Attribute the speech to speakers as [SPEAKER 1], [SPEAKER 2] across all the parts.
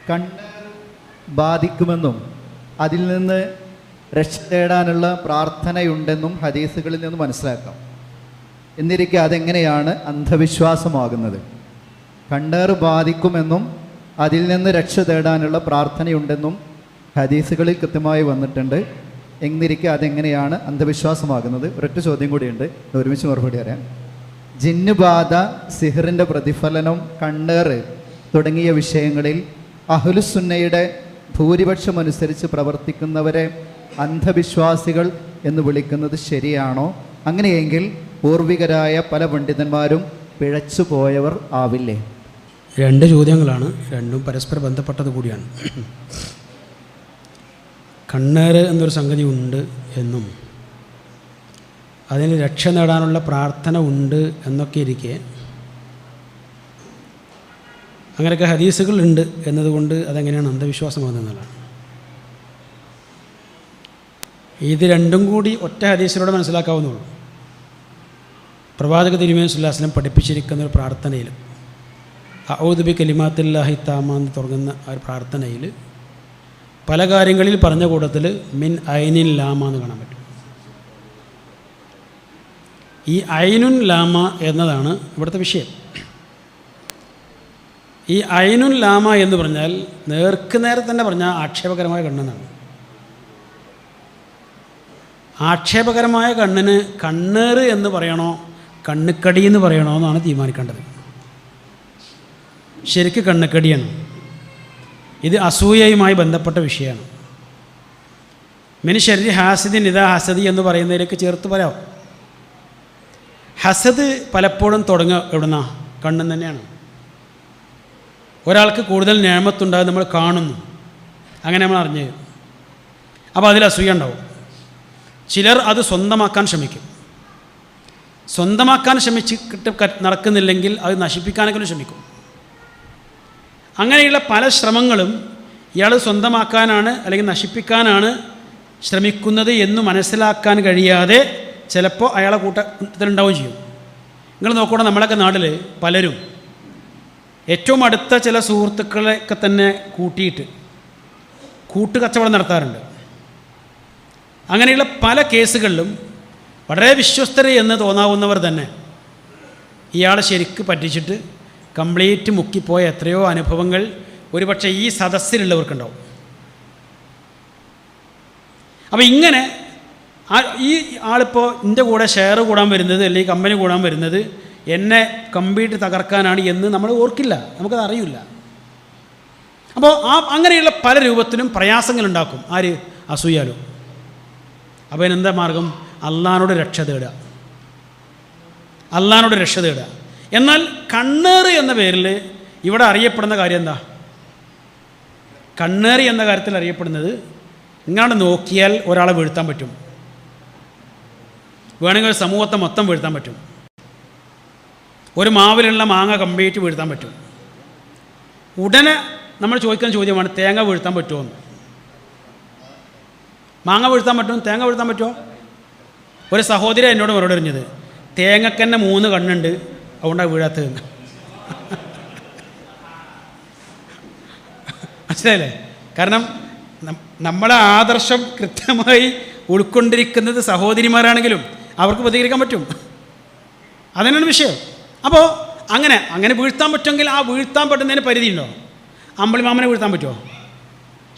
[SPEAKER 1] കണ്ണ് ബാധിക്കുമെന്നും അതിൽ നിന്ന് രക്ഷ തേടാനുള്ള പ്രാർത്ഥനയുണ്ടെന്നും ഹദീസുകളിൽ നിന്ന് മനസ്സിലാക്കാം. എന്നിരിക്കെ അതെങ്ങനെയാണ് അന്ധവിശ്വാസമാകുന്നത്? കണ്ണേറ് ബാധിക്കുമെന്നും അതിൽ നിന്ന് രക്ഷ തേടാനുള്ള പ്രാർത്ഥനയുണ്ടെന്നും ഹദീസുകളിൽ കൃത്യമായി വന്നിട്ടുണ്ട്. എന്നിരിക്കെ അതെങ്ങനെയാണ് അന്ധവിശ്വാസമാകുന്നത്? ഒരൊറ്റ ചോദ്യം കൂടിയുണ്ട്, ഒരുമിച്ച് മറുപടി അറിയാം. ജിന്നുബാധ, സിഹറിൻ്റെ പ്രതിഫലനം, കണ്ണേറ് തുടങ്ങിയ വിഷയങ്ങളിൽ അഹ്ലുസുന്നയുടെ ഭൂരിപക്ഷമനുസരിച്ച് പ്രവർത്തിക്കുന്നവരെ അന്ധവിശ്വാസികൾ എന്ന് വിളിക്കുന്നത് ശരിയാണോ? അങ്ങനെയെങ്കിൽ പൂർവികരായ പല പണ്ഡിതന്മാരും പിഴച്ചു പോയവർ ആവില്ലേ?
[SPEAKER 2] രണ്ട് ചോദ്യങ്ങളാണ്, രണ്ടും പരസ്പരം ബന്ധപ്പെട്ടത് കൂടിയാണ്. കണ്ണേറ് എന്നൊരു സംഗതി ഉണ്ട് എന്നും അതിന് രക്ഷ നേടാനുള്ള പ്രാർത്ഥന ഉണ്ട് എന്നൊക്കെ ഇരിക്കെ അങ്ങനെയൊക്കെ ഹദീസുകളുണ്ട് എന്നതുകൊണ്ട് അതെങ്ങനെയാണ് അന്ധവിശ്വാസമാകുന്നതാണ്. ഇത് രണ്ടും കൂടി ഒറ്റ ഹദീസിലൂടെ മനസ്സിലാക്കാവുന്നുള്ളൂ. പ്രവാചക തിരുമേനി സ്വല്ലല്ലാഹു അലൈഹി വസല്ലം പഠിപ്പിച്ചിരിക്കുന്ന ഒരു പ്രാർത്ഥനയിൽ അഊദു ബി കലിമാത്തില്ലാഹി താമ്മാന്ന് തുടങ്ങുന്ന ആ ഒരു പ്രാർത്ഥനയിൽ പല കാര്യങ്ങളിൽ പറഞ്ഞ കൂട്ടത്തിൽ മിൻ ഐനിൻ ലാമ എന്ന് കാണാൻ പറ്റും. ഈ ഐനുൻ ലാമ എന്നതാണ് ഇവിടുത്തെ വിഷയം. ഈ ഐനുൻ ലാമ എന്ന് പറഞ്ഞാൽ നേർക്കുനേരെ തന്നെ പറഞ്ഞാൽ ആക്ഷേപകരമായ കണ്ണെന്നാണ്. ആക്ഷേപകരമായ കണ്ണിന് കണ്ണേറ് എന്ന് പറയണോ കണ്ണുക്കടി എന്ന് പറയണോ എന്നാണ് തീരുമാനിക്കേണ്ടത്. ശരിക്ക് കണ്ണുക്കടിയാണ്. ഇത് അസൂയയുമായി ബന്ധപ്പെട്ട വിഷയമാണ്. മിൻ ശർരി ഹാസിദിൻ ഇദാ ഹസദി എന്ന് പറയുന്നതിലേക്ക് ചേർത്ത് പറയാം. ഹസദ് പലപ്പോഴും തുടങ്ങുക എവിടുന്ന? കണ്ണും തന്നെയാണ്. ഒരാൾക്ക് കൂടുതൽ നിഅമത്തുണ്ടാകും, നമ്മൾ കാണുന്നു, അങ്ങനെ നമ്മൾ അറിഞ്ഞു. അപ്പോൾ അതിൽ അസൂയ ഉണ്ടാവും. ചിലർ അത് സ്വന്തമാക്കാൻ ശ്രമിക്കും. സ്വന്തമാക്കാൻ ശ്രമിച്ചിട്ട് നടക്കുന്നില്ലെങ്കിൽ അത് നശിപ്പിക്കാനെങ്കിലും ശ്രമിക്കും. അങ്ങനെയുള്ള പല ശ്രമങ്ങളും ഇയാൾ സ്വന്തമാക്കാനാണ് അല്ലെങ്കിൽ നശിപ്പിക്കാനാണ് ശ്രമിക്കുന്നത് എന്ന് മനസ്സിലാക്കാൻ കഴിയാതെ ചിലപ്പോൾ അയാളെ കൂട്ടത്തിലുണ്ടാവുകയും ചെയ്യും. നിങ്ങൾ നോക്കണം, നമ്മളൊക്കെ നാട്ടിൽ പലരും ഏറ്റവും അടുത്ത ചില സുഹൃത്തുക്കളെയൊക്കെ തന്നെ കൂട്ടിയിട്ട് കൂട്ടുകച്ചവടം നടത്താറുണ്ട്. അങ്ങനെയുള്ള പല കേസുകളിലും വളരെ വിശ്വസ്തർ എന്ന് തോന്നാവുന്നവർ തന്നെ ഇയാളെ ശരിക്ക് പറ്റിച്ചിട്ട് കംപ്ലീറ്റ് മുക്കിപ്പോയ എത്രയോ അനുഭവങ്ങൾ ഒരുപക്ഷെ ഈ സദസ്സിലുള്ളവർക്കുണ്ടാവും. അപ്പോൾ ഇങ്ങനെ ഈ ആളിപ്പോൾ എൻ്റെ കൂടെ ഷെയർ കൂടാൻ വരുന്നത് അല്ലെങ്കിൽ കമ്പനി കൂടാൻ വരുന്നത് എന്നെ കംപ്ലീറ്റ് തകർക്കാനാണ് എന്ന് നമ്മൾ ഓർക്കില്ല, നമുക്കത് അറിയില്ല. അപ്പോൾ അങ്ങനെയുള്ള പല രൂപത്തിലും പ്രയാസങ്ങളുണ്ടാക്കും. ആര്? അസൂയാലോ. അപ്പോൾ അതിനെന്താ മാർഗം? അള്ളാഹ്നോട് രക്ഷ തേടുക, അള്ളാഹ്നോട് രക്ഷ തേടുക. എന്നാൽ കണ്ണേറ് എന്ന പേരിൽ ഇവിടെ അറിയപ്പെടുന്ന കാര്യം എന്താ? കണ്ണേറ് എന്ന കാര്യത്തിൽ അറിയപ്പെടുന്നത് ഇങ്ങോട്ട് നോക്കിയാൽ ഒരാളെ വീഴ്ത്താൻ പറ്റും, വേണമെങ്കിൽ ഒരു സമൂഹത്തെ മൊത്തം വീഴ്ത്താൻ പറ്റും, ഒരു മാവിലുള്ള മാങ്ങ കംപ്ലീറ്റ് വീഴ്ത്താൻ പറ്റും. ഉടനെ നമ്മൾ ചോദിക്കുന്ന ചോദ്യമാണ്, തേങ്ങ വീഴ്ത്താൻ പറ്റുമോ എന്ന്. മാങ്ങ വീഴ്ത്താൻ പറ്റും, തേങ്ങ വീഴ്ത്താൻ പറ്റുമോ? ഒരു സഹോദരി എന്നോട് മറുപടി പറഞ്ഞത്, തേങ്ങക്കന്നെ 3 കണ്ണുണ്ട്, അതുകൊണ്ടാണ് വീഴാത്തതെന്ന്. മനസ്സിലായില്ലേ? കാരണം നമ്മളെ ആദർശം കൃത്യമായി ഉൾക്കൊണ്ടിരിക്കുന്നത് സഹോദരിമാരാണെങ്കിലും അവർക്ക് പ്രതികരിക്കാൻ പറ്റും. അതിനാണ് വിഷയം. അപ്പോൾ അങ്ങനെ വീഴ്ത്താൻ പറ്റുമെങ്കിൽ ആ വീഴ്ത്താൻ പറ്റുന്നതിന് പരിധിയുണ്ടോ? അമ്പളി മാമനെ വീഴ്ത്താൻ പറ്റുമോ?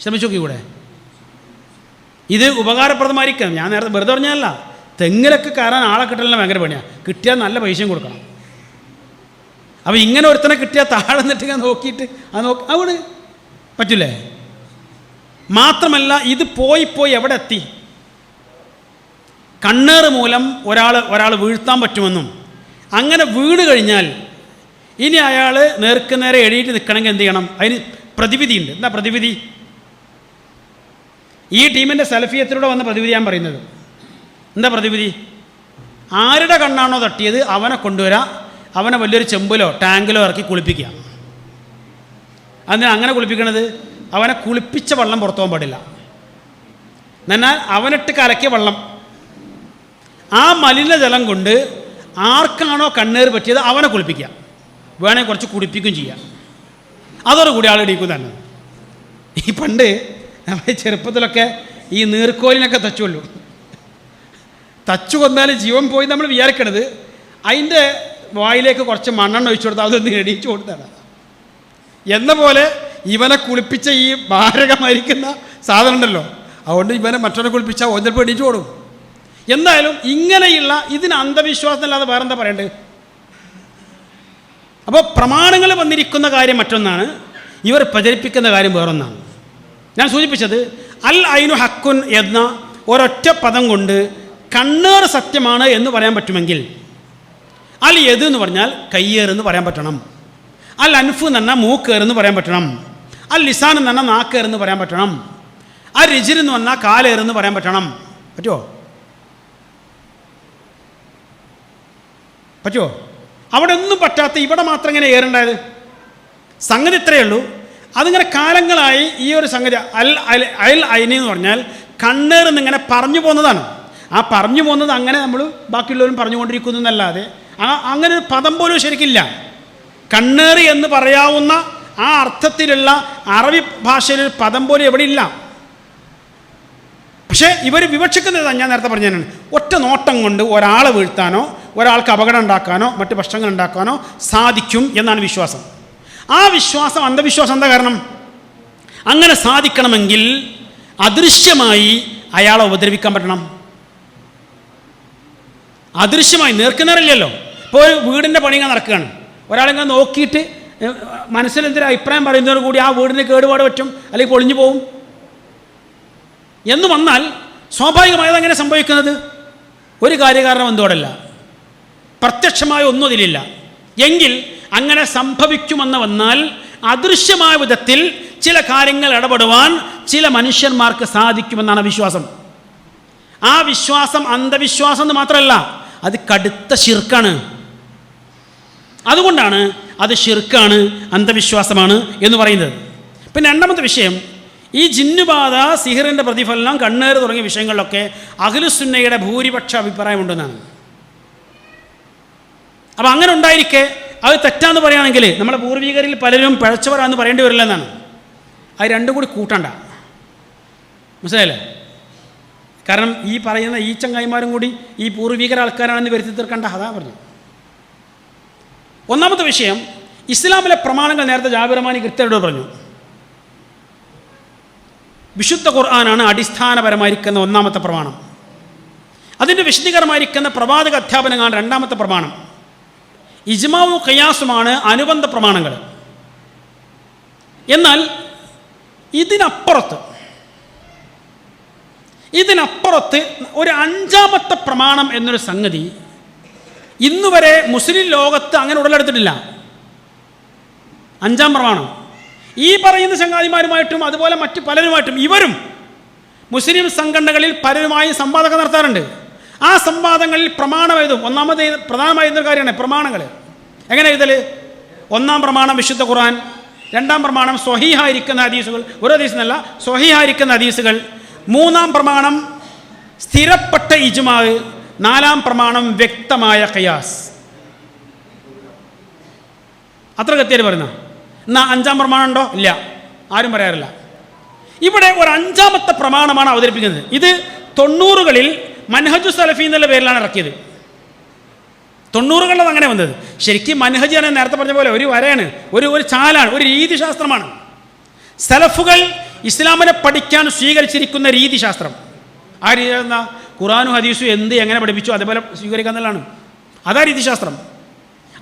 [SPEAKER 2] ശ്രമിച്ചു നോക്കി കൂടെ. ഇത് ഉപകാരപ്രദമായിരിക്കണം. ഞാൻ നേരത്തെ വെറുതെ പറഞ്ഞതല്ല. തെങ്ങിലൊക്കെ കയറാൻ ആളെ കിട്ടലിന് ഭയങ്കര പണിയാണ്. കിട്ടിയാൽ നല്ല പൈസയും കൊടുക്കണം. അപ്പോൾ ഇങ്ങനെ ഒരുത്തനെ കിട്ടിയാൽ താഴെ നിന്നിട്ട് ഞാൻ നോക്കിയിട്ട് അവിടെ പറ്റില്ലേ? മാത്രമല്ല, ഇത് പോയി എവിടെ എത്തി? കണ്ണേറ് മൂലം ഒരാൾ വീഴ്ത്താൻ പറ്റുമെന്നും അങ്ങനെ വീണ് കഴിഞ്ഞാൽ ഇനി അയാൾ നേർക്കുനേരെ എഴുതിയിട്ട് നിൽക്കണമെങ്കിൽ എന്ത് ചെയ്യണം? അതിന് പ്രതിവിധിയുണ്ട്. എന്താ പ്രതിവിധി? ഈ ടീമിൻ്റെ സലഫിയത്തിലൂടെ വന്ന പ്രതിവിധി ഞാൻ പറയുന്നത്. എന്താ പ്രതിവിധി? ആരുടെ കണ്ണാണോ തട്ടിയത് അവനെ കൊണ്ടുവരാം, അവനെ വലിയൊരു ചെമ്പിലോ ടാങ്കിലോ ഇറക്കി കുളിപ്പിക്കുക. അതിന് അങ്ങനെ കുളിപ്പിക്കണത്, അവനെ കുളിപ്പിച്ച വെള്ളം പുറത്തു പോകാൻ പാടില്ല. എന്നാൽ അവനിട്ട് കലക്കിയ വെള്ളം, ആ മലിനജലം കൊണ്ട് ആർക്കാണോ കണ്ണേറ് പറ്റിയത് അവനെ കുളിപ്പിക്കുക. വേണമെങ്കിൽ കുറച്ച് കുടിപ്പിക്കുകയും ചെയ്യാം. അതോടുകൂടി ആൾ ഇടിക്കും തന്നെ. ഈ പണ്ട് നമ്മൾ ചെറുപ്പത്തിലൊക്കെ ഈ നീർക്കോലിനൊക്കെ തച്ചുള്ളൂ. തച്ചു കൊന്നാലും ജീവൻ പോയി നമ്മൾ വിചാരിക്കണത് അതിൻ്റെ വായിലേക്ക് കുറച്ച് മണ്ണെണ്ണ ഒഴിച്ചു കൊടുത്താൽ അതൊന്ന് എണീച്ചു കൊടുത്താണ്. എന്ന പോലെ ഇവനെ കുളിപ്പിച്ച ഈ മാരകമായിരിക്കുന്ന സാധനം ഉണ്ടല്ലോ, അതുകൊണ്ട് ഇവനെ മറ്റവനെ കുളിപ്പിച്ചാൽ ഓൻ ചിലപ്പോൾ എണീച്ചു കൊടുക്കും. എന്തായാലും ഇങ്ങനെയുള്ള ഇതിന് അന്ധവിശ്വാസം അല്ലാതെ വേറെന്താ പറയേണ്ടത്? അപ്പോൾ പ്രമാണങ്ങൾ വന്നിരിക്കുന്ന കാര്യം മറ്റൊന്നാണ്, ഇവർ പ്രചരിപ്പിക്കുന്ന കാര്യം വേറൊന്നാണ്. ഞാൻ സൂചിപ്പിച്ചത് അൽ ഐനു ഹക്കുൻ എന്ന ഒരൊറ്റ പദം കൊണ്ട് കണ്ണേറ് സത്യമാണ് എന്ന് പറയാൻ പറ്റുമെങ്കിൽ, അൽ യദ് എന്ന് പറഞ്ഞാൽ കയ്യേറെന്ന് പറയാൻ പറ്റണം, അൽ അൻഫ് എന്ന് പറഞ്ഞാൽ മൂക്കേറെന്ന് പറയാൻ പറ്റണം, അൽ ലിസാൻ എന്ന് പറഞ്ഞാൽ നാക്കേറെന്ന് പറയാൻ പറ്റണം, അൽ റിജിൽ എന്ന് പറഞ്ഞാൽ കാലേറെന്ന് പറയാൻ പറ്റണം. പറ്റുമോ? അവിടെ ഒന്നും പറ്റാത്ത ഇവിടെ മാത്രം ഇങ്ങനെ ഏറുണ്ടായത്? സംഗതി ഇത്രയേ ഉള്ളൂ. അതിങ്ങനെ കാലങ്ങളായി ഈ ഒരു സംഗതി അൽ ഐനി എന്ന് പറഞ്ഞാൽ കണ്ണേറെന്ന് ഇങ്ങനെ പറഞ്ഞു പോകുന്നതാണ്. ആ പറഞ്ഞു പോകുന്നത് അങ്ങനെ നമ്മൾ ബാക്കിയുള്ളവരും പറഞ്ഞുകൊണ്ടിരിക്കുന്നു എന്നല്ലാതെ അങ്ങനെ ഒരു പദം പോലും ശരിക്കില്ല. കണ്ണേറി എന്ന് പറയാവുന്ന ആ അർത്ഥത്തിലുള്ള അറബി ഭാഷയിലൊരു പദം പോലും എവിടെ ഇല്ല. പക്ഷേ ഇവർ വിവക്ഷിക്കുന്നത് ഞാൻ നേരത്തെ പറഞ്ഞതാണ്, ഒറ്റ നോട്ടം കൊണ്ട് ഒരാളെ വീഴ്ത്താനോ ഒരാൾക്ക് അപകടം ഉണ്ടാക്കാനോ മറ്റ് പ്രശ്നങ്ങൾ ഉണ്ടാക്കാനോ സാധിക്കും എന്നാണ് വിശ്വാസം. ആ വിശ്വാസം അന്ധവിശ്വാസം. എന്താ കാരണം? അങ്ങനെ സാധിക്കണമെങ്കിൽ അദൃശ്യമായി അയാളെ ഉപദ്രവിക്കാൻ പറ്റണം. അദൃശ്യമായി നേർക്കുനേറില്ലല്ലോ. ഇപ്പോൾ ഒരു വീടിൻ്റെ പണികൾ നടക്കുകയാണ്, ഒരാളിങ്ങനെ നോക്കിയിട്ട് മനസ്സിലെന്തൊരു അഭിപ്രായം പറയുന്നതോട് കൂടി ആ വീടിന് കേടുപാട് പറ്റും, അല്ലെങ്കിൽ പൊളിഞ്ഞു പോവും എന്ന് വന്നാൽ സ്വാഭാവികമായത് അങ്ങനെ സംഭവിക്കുന്നത് ഒരു കാര്യകാരണം എന്തോടല്ല, പ്രത്യക്ഷമായ ഒന്നും അതിലില്ല. എങ്കിൽ അങ്ങനെ സംഭവിക്കുമെന്ന് വന്നാൽ അദൃശ്യമായ വിധത്തിൽ ചില കാര്യങ്ങൾ ഇടപെടുവാൻ ചില മനുഷ്യന്മാർക്ക് സാധിക്കുമെന്നാണ് വിശ്വാസം. ആ വിശ്വാസം അന്ധവിശ്വാസം എന്ന് മാത്രമല്ല, അത് കടുത്ത ശിർക്കാണ്. അതുകൊണ്ടാണ് അത് ശിർക്കാണ്, അന്ധവിശ്വാസമാണ് എന്ന് പറയുന്നത്. പിന്നെ രണ്ടാമത്തെ വിഷയം, ഈ ജിന്നുബാധ, സിഹിറിൻ്റെ പ്രതിഫലനം, കണ്ണേറ് തുടങ്ങിയ വിഷയങ്ങളിലൊക്കെ അഹ്ലുസുന്നയുടെ ഭൂരിപക്ഷ അഭിപ്രായമുണ്ടെന്നാണ്. അപ്പം അങ്ങനെ ഉണ്ടായിരിക്കെ അത് തെറ്റാന്ന് പറയുകയാണെങ്കിൽ നമ്മളെ പൂർവികരിൽ പലരും പിഴച്ചവരാന്ന് പറയേണ്ടി വരില്ല എന്നാണ്. അത് രണ്ടും കൂടി കൂട്ടണ്ട, മനസ്സിലായില്ലേ? കാരണം ഈ പറയുന്ന ഈ ചങ്ങായിമാരും കൂടി ഈ പൂർവികര ആൾക്കാരാണെന്ന് വരുത്തി തീർക്കണ്ട, അതാ പറഞ്ഞു. ഒന്നാമത്തെ വിഷയം, ഇസ്ലാമിലെ പ്രമാണങ്ങൾ നേരത്തെ ജാബിർ റഹ്മാനി കൃത്യമായിട്ട് പറഞ്ഞു. വിശുദ്ധ ഖുർആനാണ് അടിസ്ഥാനപരമായിരിക്കുന്ന ഒന്നാമത്തെ പ്രമാണം. അതിൻ്റെ വിശദീകരമായിരിക്കുന്ന പ്രവാചക അധ്യാപനങ്ങളാണ് രണ്ടാമത്തെ പ്രമാണം. ഇജ്മാവും ഖിയാസുമാണ് അനുബന്ധ പ്രമാണങ്ങൾ. എന്നാൽ ഇതിനപ്പുറത്ത് ഒരു അഞ്ചാമത്തെ പ്രമാണം എന്നൊരു സംഗതി ഇന്നുവരെ മുസ്ലിം ലോകത്ത് അങ്ങനെ ഉടലെടുത്തിട്ടില്ല. അഞ്ചാം പ്രമാണം ഈ പറയുന്ന ചങ്ങാതിമാരുമായിട്ടും അതുപോലെ മറ്റ് പലരുമായിട്ടും ഇവരും മുസ്ലിം സംഘടനകളിൽ പലരുമായി സംവാദങ്ങൾ നടത്താറുണ്ട്. ആ സംവാദങ്ങളിൽ പ്രമാണം എഴുതും. ഒന്നാമത് പ്രധാനമായിരുന്നൊരു കാര്യമാണ് പ്രമാണങ്ങൾ. എങ്ങനെ എഴുതൽ? ഒന്നാം പ്രമാണം വിശുദ്ധ ഖുർആൻ, രണ്ടാം പ്രമാണം സ്വഹീഹായിരിക്കുന്ന ഹദീസുകൾ, ഒരു ഹദീസെന്നല്ല സ്വഹീഹായിരിക്കുന്ന ഹദീസുകൾ, മൂന്നാം പ്രമാണം സ്ഥിരപ്പെട്ട ഇജ്മാ, നാലാം പ്രമാണം വ്യക്തമായ ഖിയാസ്. അത്ര കൃത്യമായിട്ട് പറയുന്ന. എന്നാൽ അഞ്ചാം പ്രമാണം ഉണ്ടോ? ഇല്ല, ആരും പറയാറില്ല. ഇവിടെ ഒരു അഞ്ചാമത്തെ പ്രമാണമാണ് അവതരിപ്പിക്കുന്നത്. ഇത് 90കളിൽ മൻഹജു സലഫി എന്നുള്ള പേരിലാണ് ഇറക്കിയത്. 90കളിൽ അങ്ങനെ വന്നത്. ശരിക്കും മൻഹജ് ആണ് നേരത്തെ പറഞ്ഞ പോലെ ഒരു വരയാണ്, ഒരു ചാലാണ്, ഒരു രീതിശാസ്ത്രമാണ്. സലഫുകൾ ഇസ്ലാമിനെ പഠിക്കാൻ സ്വീകരിച്ചിരിക്കുന്ന രീതിശാസ്ത്രം. ആ രീതി എന്താ? ഖുർആനും ഹദീസും എങ്ങനെ പഠിപ്പിച്ചു അതേപോലെ സ്വീകരിക്കുക എന്നുള്ളതാണ്. അതാ രീതിശാസ്ത്രം.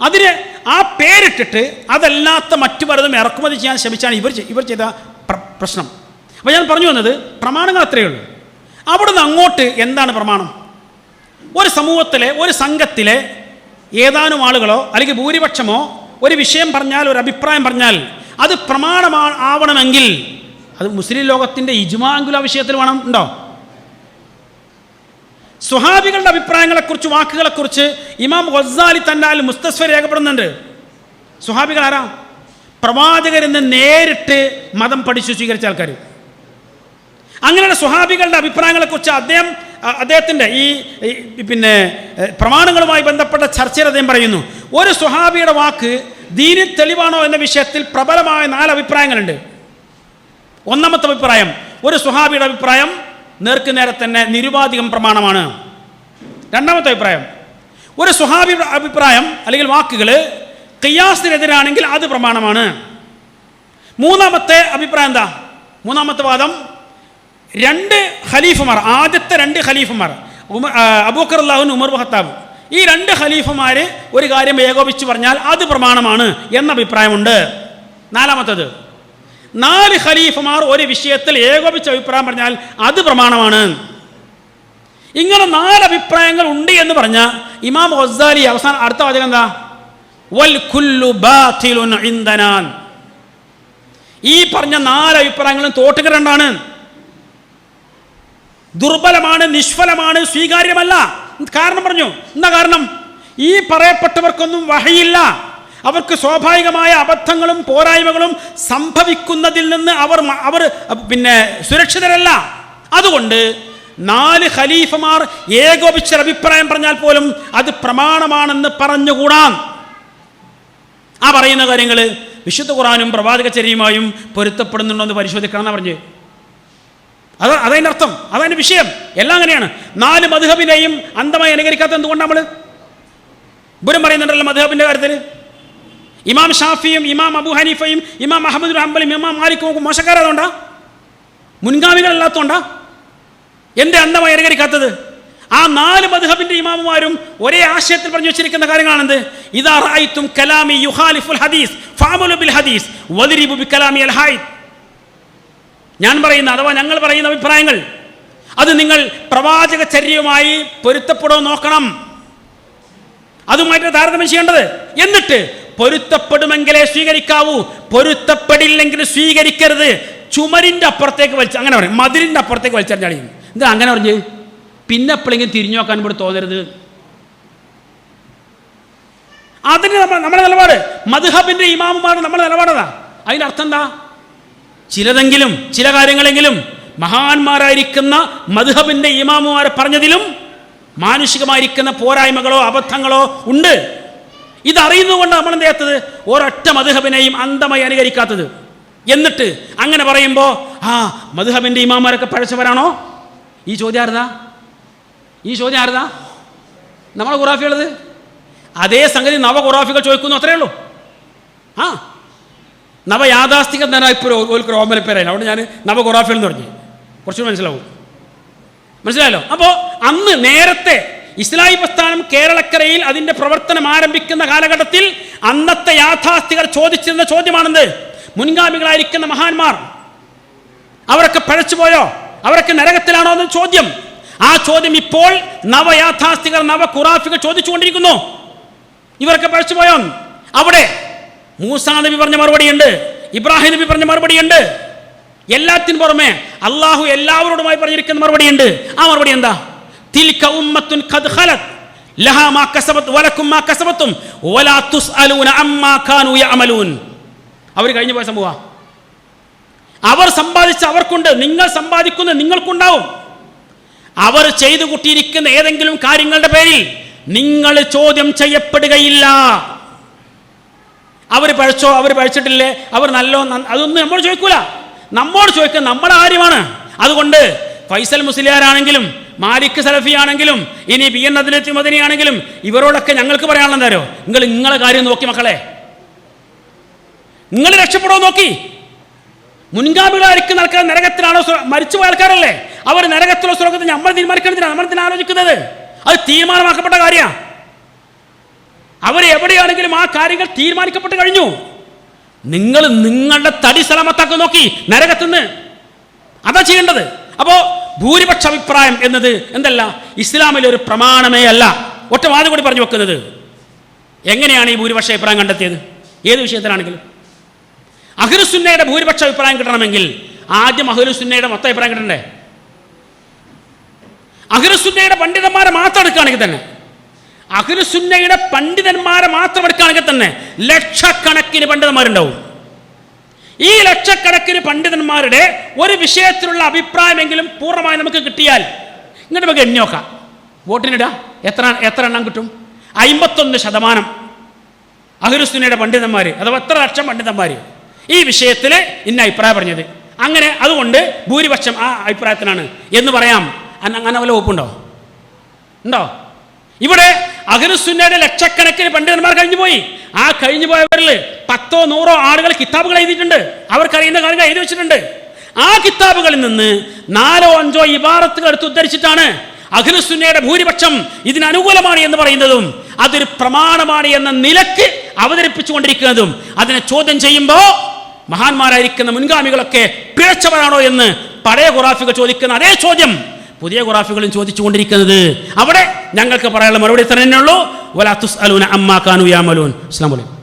[SPEAKER 2] അതിന് ആ പേരിട്ടിട്ട് അതല്ലാത്ത മറ്റു പലതും ഇറക്കുമതി ചെയ്യാൻ ശ്രമിച്ചാണ് ഇവർ ചെയ്ത പ്രശ്നം. അപ്പോൾ ഞാൻ പറഞ്ഞു വന്നത് പ്രമാണങ്ങൾ അത്രയേ ഉള്ളൂ. അവിടുന്ന് അങ്ങോട്ട് എന്താണ് പ്രമാണം? ഒരു സമൂഹത്തിലെ ഒരു സംഘത്തിലെ ഏതാനും ആളുകളോ അല്ലെങ്കിൽ ഭൂരിപക്ഷമോ ഒരു വിഷയം പറഞ്ഞാൽ, ഒരു അഭിപ്രായം പറഞ്ഞാൽ അത് പ്രമാണമാവണമെങ്കിൽ അത് മുസ്ലിം ലോകത്തിൻ്റെ ഇജ്മാഅെങ്കിലും ആ വിഷയത്തിൽ വേണം. ഉണ്ടോ? സ്വഹാബികളുടെ അഭിപ്രായങ്ങളെക്കുറിച്ച്, വാക്കുകളെക്കുറിച്ച് ഇമാം ഗസാലി തൻ്റെ അൽ മുസ്തസ്ഫ രേഖപ്പെടുന്നുണ്ട്. സ്വഹാബികൾ ആരാ? പ്രവാചകരിൽ നിന്ന് നേരിട്ട് മതം പഠിച്ചു സ്വീകരിച്ച ആൾക്കാർ. അങ്ങനെയുള്ള സ്വഹാബികളുടെ അഭിപ്രായങ്ങളെക്കുറിച്ച് അദ്ദേഹത്തിൻ്റെ ഈ പ്രമാണങ്ങളുമായി ബന്ധപ്പെട്ട ചർച്ചയിൽ അദ്ദേഹം പറയുന്നു, ഒരു സ്വഹാബിയുടെ വാക്ക് ദീനിൽ തെളിവാണോ എന്ന വിഷയത്തിൽ പ്രബലമായ 4 അഭിപ്രായങ്ങളുണ്ട്. ഒന്നാമത്തെ അഭിപ്രായം, ഒരു സ്വഹാബിയുടെ അഭിപ്രായം നേർക്ക് നേരെ തന്നെ നിരുപാധികം പ്രമാണമാണ്. രണ്ടാമത്തെ അഭിപ്രായം, ഒരു സ്വഹാബിയുടെ അഭിപ്രായം അല്ലെങ്കിൽ വാക്കുകൾ ഖിയാസിനെതിരാണെങ്കിൽ അത് പ്രമാണമാണ്. മൂന്നാമത്തെ അഭിപ്രായം എന്താ? മൂന്നാമത്തെ വാദം, രണ്ട് ഖലീഫമാർ, ആദ്യത്തെ രണ്ട് ഖലീഫമാർ അബൂബക്കർ റളിയല്ലാഹു ഉമർ ഖത്താബ്, ഈ രണ്ട് ഖലീഫമാർ ഒരു കാര്യം ഏകോപിച്ച് പറഞ്ഞാൽ അത് പ്രമാണമാണ് എന്ന അഭിപ്രായമുണ്ട്. നാലാമത്തേത്, 4 ഖലീഫമാർ ഒരു വിഷയത്തിൽ ഏകോപിച്ച അഭിപ്രായം പറഞ്ഞാൽ അത് പ്രമാണമാണ്. ഇങ്ങനെ 4 അഭിപ്രായങ്ങൾ ഉണ്ട് എന്ന് പറഞ്ഞ ഇമാം ഗസ്സാലി അവസാനം അടുത്ത വാചകം എന്താ? വൽ കുല്ലു ബാതിലുൻ ഇൻദനാ. ഈ പറഞ്ഞ 4 അഭിപ്രായങ്ങളും തോട്ടുകരണ്ടാണ്, ദുർബലമാണ്, നിഷ്ഫലമാണ്, സ്വീകാര്യമല്ല. കാരണം പറഞ്ഞു. എന്താ കാരണം? ഈ പറയപ്പെട്ടവർക്കൊന്നും വഹയില്ല. അവർക്ക് സ്വാഭാവികമായ അബദ്ധങ്ങളും പോരായ്മകളും സംഭവിക്കുന്നതിൽ നിന്ന് അവർ പിന്നെ സുരക്ഷിതരല്ല. അതുകൊണ്ട് 4 ഖലീഫമാർ ഏകോപിച്ച അഭിപ്രായം പറഞ്ഞാൽ പോലും അത് പ്രമാണമാണെന്ന് പറഞ്ഞുകൂടാ. ആ പറയുന്ന കാര്യങ്ങൾ വിശുദ്ധ ഖുർആനും പ്രവാചകചര്യയുമായും പൊരുത്തപ്പെടുന്നുണ്ടോ എന്ന് പരിശോധിക്കണം എന്നാണ് പറഞ്ഞത്. അതതിൻ്റെ അർത്ഥം, അതതിൻ്റെ വിഷയം. എല്ലാം അങ്ങനെയാണ്. 4 മദ്ഹബിനെയും അന്ധമായി അനുകരിക്കാത്ത എന്തുകൊണ്ടാണ് നമ്മൾ? ഇവരും പറയുന്നുണ്ടല്ലോ മദ്ഹബിൻ്റെ കാര്യത്തിൽ. ഇമാം ഷാഫിയും ഇമാം അബൂ ഹനീഫയും ഇമാം അഹ്മദ് ബിൻ ഹംബലും ഇമാം മാലിക്കും മോശക്കാരായതുകൊണ്ടാ? മുൻഗാമികളല്ലാത്തതുകൊണ്ടാ? എന്റെ അന്ധമായി അനുകരിക്കാത്തത്? ആ 4 മദ്ഹബിന്റെ ഇമാമുമാരും ഒരേ ആശയത്തിൽ പറഞ്ഞു വെച്ചിരിക്കുന്ന കാര്യങ്ങളാണെന്ത്? ഇദാ റഅയ്തും കലാമി യുഖാലിഫുൽ ഹദീസ് ഫഅമലു ബിൽ ഹദീസ് വദ്രിബു ബികലാമി അൽ ഹൈദ്. ഞാൻ പറയുന്ന അഥവാ ഞങ്ങൾ പറയുന്ന അഭിപ്രായങ്ങൾ അത് നിങ്ങൾ പ്രവാചകചര്യയുമായി പൊരുത്തപ്പെടുമോ നോക്കണം. അതുമായിട്ട് താരതമ്യം ചെയ്യേണ്ടത്. എന്നിട്ട് പൊരുത്തപ്പെടുമെങ്കിലേ സ്വീകരിക്കാവൂ, പൊരുത്തപ്പെടില്ലെങ്കിൽ സ്വീകരിക്കരുത്. ചുമരിന്റെ അപ്പുറത്തേക്ക് അങ്ങനെ പറയും, മതിലിന്റെ അപ്പുറത്തേക്ക് വലിച്ചെറിഞ്ഞാളിയും. എന്താ അങ്ങനെ പറഞ്ഞ്? പിന്നെ എപ്പോഴെങ്കിലും തിരിഞ്ഞു നോക്കാൻ ഇവിടെ തോന്നരുത്. അതിന് നമ്മുടെ നിലപാട്, മദ്ഹബിന്റെ ഇമാമുമാർ നമ്മുടെ നിലപാടതാ. അതിൻ്റെ അർത്ഥം എന്താ? ചിലതെങ്കിലും ചില കാര്യങ്ങളെങ്കിലും മഹാന്മാരായിരിക്കുന്ന മദ്ഹബിന്റെ ഇമാമുമാരെ പറഞ്ഞതിലും മാനുഷികമായിരിക്കുന്ന പോരായ്മകളോ അബദ്ധങ്ങളോ ഉണ്ട്. ഇതറിയുന്നതുകൊണ്ട് നമ്മൾ എന്ത് ചെയ്യാത്തത്? ഒരൊറ്റ മദ്ഹബിനെയും അന്ധമായി അനുകരിക്കാത്തത്. എന്നിട്ട് അങ്ങനെ പറയുമ്പോൾ ആ മദ്ഹബിന്റെ ഇമാമുമാരൊക്കെ പഴച്ചവരാണോ? ഈ ചോദ്യം ആരുതാ? നമ്മളെ ഖുറാഫികളത്. അതേ സംഗതി നവ ഖുറാഫികൾ ചോദിക്കുന്നു, അത്രയേ ഉള്ളൂ. ആ നവ യാഥാസ്ഥികം തന്നെ ഇപ്പോൾ ഒരു ഓമനപ്പേരായി. അവിടെ ഞാൻ നവ ഖുറാഫികൾ എന്ന് പറഞ്ഞു, കുറച്ചുകൂടി മനസ്സിലായല്ലോ. അപ്പോൾ അന്ന് നേരത്തെ ഇസ്ലാഹി പ്രസ്ഥാനം കേരളക്കരയിൽ അതിൻ്റെ പ്രവർത്തനം ആരംഭിക്കുന്ന കാലഘട്ടത്തിൽ അന്നത്തെ യാഥാസ്ഥികർ ചോദിച്ചിരുന്ന ചോദ്യമാണെന്ത്? മുൻഗാമികളായിരിക്കുന്ന മഹാന്മാർ അവരൊക്കെ പഴച്ചുപോയോ, അവരൊക്കെ നരകത്തിലാണോ എന്ന ചോദ്യം. ആ ചോദ്യം ഇപ്പോൾ നവയാഥാസ്ഥികർ നവ ഖുറാഫികൾ ചോദിച്ചുകൊണ്ടിരിക്കുന്നു. ഇവരൊക്കെ പഴച്ചുപോയോ? അവിടെ മൂസാ നബി പറഞ്ഞ മറുപടിയുണ്ട്, ഇബ്രാഹിം നബി പറഞ്ഞ മറുപടിയുണ്ട്. എല്ലാത്തിനും പുറമെ അള്ളാഹു എല്ലാവരോടുമായി പറഞ്ഞിരിക്കുന്ന മറുപടിയുണ്ട്. ആ മറുപടി എന്താ? തിൽക ഉമ്മത്തുൻ ഖദ് ഖലത് ലഹാ മാ കസബത് വലക്കും മാ കസബതും വലാ തുസ്അലൂന അമ്മാ കാനൂ യഅമലൂൻ. അവർ കഴിഞ്ഞു പോയ സംഭവം. അവർ സമ്പാദിച്ച അവർക്കുണ്ട്, നിങ്ങൾ സമ്പാദിക്കുന്ന നിങ്ങൾക്കുണ്ടാവും. അവർ ചെയ്തു കൂട്ടിയിരിക്കുന്ന ഏതെങ്കിലും കാര്യങ്ങളുടെ പേരിൽ നിങ്ങൾ ചോദ്യം ചെയ്യപ്പെടുകയില്ല. അവർ പഴച്ചോ, അവർ പഴച്ചിട്ടില്ലേ, അവർ നല്ലോ, അതൊന്നും നമ്മൾ ചോദിക്കൂല. നമ്മോട് ചോദിക്കുക നമ്മുടെ കാര്യമാണ്. അതുകൊണ്ട് ഫൈസൽ മുസ്ലിയാരാണെങ്കിലും മാലിക് സലഫി ആണെങ്കിലും ഇനി ബി എൻ അദ്ലത്തി മദനി ആണെങ്കിലും ഇവരോടൊക്കെ ഞങ്ങൾക്ക് പറയാനുള്ള എന്താരോ, നിങ്ങളെ കാര്യം നോക്കി മക്കളെ, നിങ്ങൾ രക്ഷപ്പെടുമോ നോക്കി. മുൻഗാമികളായിരിക്കുന്ന ആൾക്കാർ നരകത്തിലാണോ, മരിച്ചുപോയ ആൾക്കാരല്ലേ, അവർ നരകത്തിലോ സ്വർഗത്തിൽ നമ്മൾ തീരുമാനിക്കേണ്ടതിനാണ് നമ്മൾ ഇതിനെ ആലോചിക്കുന്നത്. അത് തീരുമാനമാക്കപ്പെട്ട കാര്യമാണ്. അവരെവിടെയാണെങ്കിലും ആ കാര്യങ്ങൾ തീരുമാനിക്കപ്പെട്ട് കഴിഞ്ഞു. നിങ്ങൾ നിങ്ങളുടെ തടി സലാമത്താക്കി നോക്കി നരകത്തുനിന്ന്, അതാ ചെയ്യേണ്ടത്. അപ്പോൾ ഭൂരിപക്ഷ അഭിപ്രായം എന്നത് എന്തല്ല, ഇസ്ലാമിലെ ഒരു പ്രമാണമേ അല്ല. ഒറ്റ വാദം കൂടി പറഞ്ഞു വെക്കുന്നത്. എങ്ങനെയാണ് ഈ ഭൂരിപക്ഷ അഭിപ്രായം കണ്ടെത്തിയത്? ഏത് വിഷയത്തിലാണെങ്കിലും അഹ്ലുസുന്നയുടെ ഭൂരിപക്ഷ അഭിപ്രായം കിട്ടണമെങ്കിൽ ആദ്യം അഹ്ലുസുന്നയുടെ മൊത്തം അഭിപ്രായം കിട്ടണ്ടേ? അഹ്ലുസുന്നയുടെ പണ്ഡിതന്മാരെ മാത്രം എടുക്കുകയാണെങ്കിൽ തന്നെ, അഹ്ലുസുന്നയുടെ പണ്ഡിതന്മാരെ മാത്രം എടുക്കുകയാണെങ്കിൽ തന്നെ ലക്ഷക്കണക്കിന് പണ്ഡിതന്മാരുണ്ടാവും. ഈ ലക്ഷക്കണക്കിന് പണ്ഡിതന്മാരുടെ ഒരു വിഷയത്തിലുള്ള അഭിപ്രായമെങ്കിലും പൂർണ്ണമായി നമുക്ക് കിട്ടിയാൽ ഇങ്ങോട്ട് നമുക്ക് എണ്ണി നോക്കാം. വോട്ടിനിടാം, എത്ര എണ്ണം കിട്ടും? 51% അഹ്ലുസുന്നയുടെ പണ്ഡിതന്മാർ, അഥവാ എത്ര ലക്ഷം പണ്ഡിതന്മാർ ഈ വിഷയത്തിൽ ഇന്ന അഭിപ്രായം പറഞ്ഞത്. അങ്ങനെ അതുകൊണ്ട് ഭൂരിപക്ഷം ആ അഭിപ്രായത്തിനാണ് എന്ന് പറയാം. അങ്ങനെ വല്ല വകുപ്പുണ്ടോ? ഉണ്ടോ? ഇവിടെ അഹ്ലുസുന്നയുടെ ലക്ഷക്കണക്കിന് പണ്ഡിതന്മാർ കഴിഞ്ഞു പോയി. ആ കഴിഞ്ഞു പോയവരിൽ 10 100 ആളുകൾ കിതാബുകൾ എഴുതിയിട്ടുണ്ട്. അവർക്കറിയുന്ന കാര്യങ്ങൾ എഴുതി വെച്ചിട്ടുണ്ട്. ആ കിതാബുകളിൽ നിന്ന് 4 5 ഇബാറത്തുകൾ എടുത്ത് ഉദ്ധരിച്ചിട്ടാണ് അഹ്ലുസുന്നയുടെ ഭൂരിപക്ഷം ഇതിന് അനുകൂലമാണ് എന്ന് പറയുന്നതും അതൊരു പ്രമാണമാണ് എന്ന നിലക്ക് അവതരിപ്പിച്ചുകൊണ്ടിരിക്കുന്നതും അതിനെ ചോദ്യം ചെയ്യുമ്പോൾ മഹാന്മാരായിരിക്കുന്ന മുൻഗാമികളൊക്കെ പിഴച്ചവരാണോ എന്ന് പഴയ ഖുറാഫികൾ ചോദിക്കുന്ന അതേ ചോദ്യം പുതിയ ഖുറാഫികളും ചോദിച്ചുകൊണ്ടിരിക്കുന്നത്. അവിടെ ഞങ്ങൾക്ക് പറയാനുള്ള മറുപടി തന്നെയുള്ളൂ. വലാ തുസ്അലൂന അമ്മാ കാനൂ യഅമലൂൻ. അസ്സലാമു അലൈക്കും.